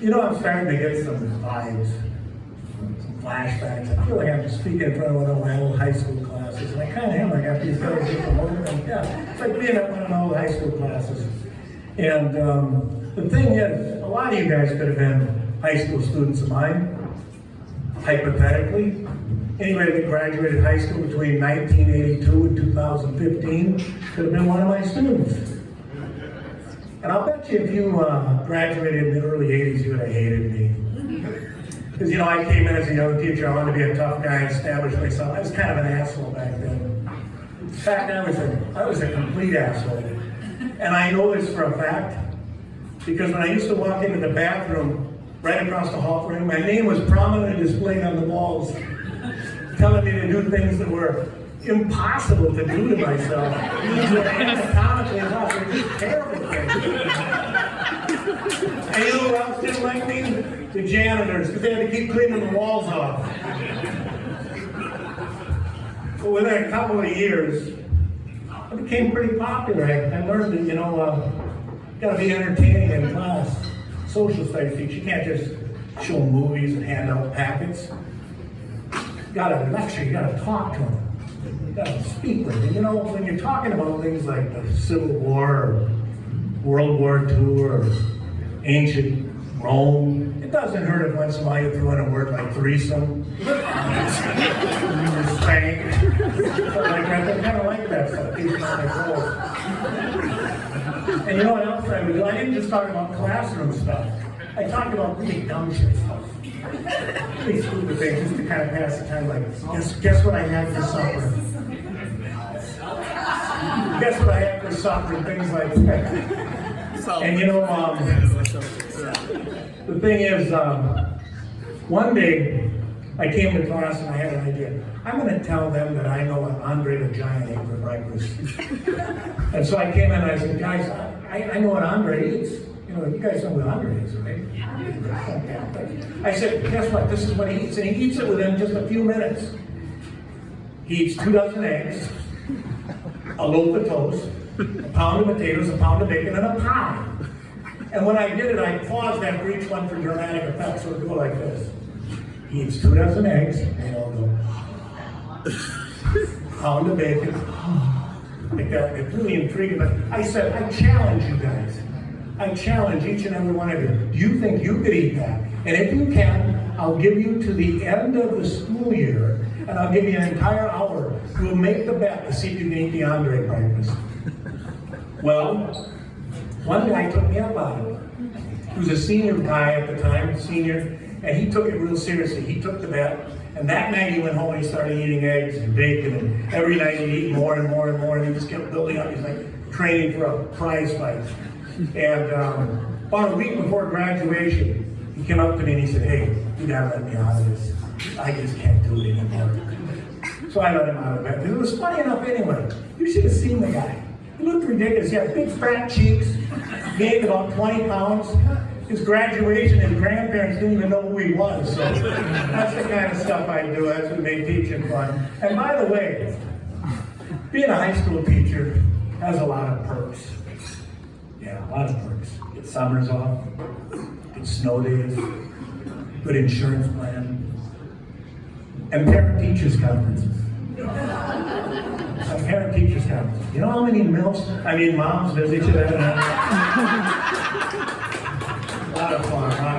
You know, I'm starting to get some vibes, some flashbacks. I feel like I'm speaking in front of one of my old high school classes, and I kind of am. I got these guys get promoted, and yeah, it's like being at one of my old high school classes. And the thing is, a lot of you guys could have been high school students of mine, hypothetically. Anybody that graduated high school between 1982 and 2015 could have been one of my students. And I'll bet you if you graduated in the early 80s, you would have hated me. Because, you know, I came in as a young teacher, I wanted to be a tough guy and establish myself. I was kind of an asshole back then. In fact, I was a complete asshole. And I know this for a fact, because when I used to walk into the bathroom right across the hall from me, my name was prominently displayed on the walls, telling me to do things that were impossible to do to myself. These were anatomically impossible, they were just terrible things. And you know who else didn't like me? The janitors, because they had to keep cleaning the walls off. But within a couple of years, I became pretty popular. I learned that, you know, gotta be entertaining in class. Social studies teacher, you can't just show movies and hand out packets. You gotta lecture, you gotta talk to them. You gotta speak with them. You know, when you're talking about things like the Civil War, or World War II, or ancient Rome, it doesn't hurt if once in a while you throw in a word like threesome. Spank. I kind of like that stuff. And you know what else I would do? I didn't just talk about classroom stuff. I talked about really dumb shit stuff. Really stupid things, just to kind of pass the time, like, guess what I had for supper? Guess what I had for supper? Things like that. And you know, the thing is, one day I came to class and I had an idea. I'm going to tell them that I know what Andre the Giant ate for breakfast. And so I came in and I said, guys, I know what Andre eats. You know, you guys know what Andre is, right? I said, guess what? This is what he eats. And he eats it within just a few minutes. He eats 2 dozen eggs, a loaf of toast, a pound of potatoes, a pound of bacon, and a pie. And when I did it, I paused after each one for dramatic effect, so it would go like this. He eats 2 dozen eggs, and I'll go, pound of bacon. Like that. It's really intriguing, but I said, I challenge you guys. I challenge each and every one of you. Do you think you could eat that? And if you can, I'll give you to the end of the school year, and I'll give you an entire hour. We'll make the bet to see if you can eat the Andre breakfast. Well, one guy took me up on it. He was a senior guy at the time, senior, and he took it real seriously. He took the bet, and that night he went home and he started eating eggs and bacon, and every night he'd eat more and more and more, and he just kept building up. He's like training for a prize fight. And about a week before graduation, he came up to me and he said, hey, you gotta let me out of this. I just can't do it anymore. So I let him out of bed. And it was funny enough anyway. You should have seen the guy. He looked ridiculous. He had big fat cheeks, gained about 20 pounds. His graduation, his grandparents didn't even know who he was. So that's the kind of stuff I do. That's what made teaching fun. And by the way, being a high school teacher has a lot of perks. Yeah, a lot of perks. Get summers off, get snow days, good insurance plan, and parent-teachers conferences. A parent-teachers conference. You know how many moms visit you that night? A lot of fun, huh?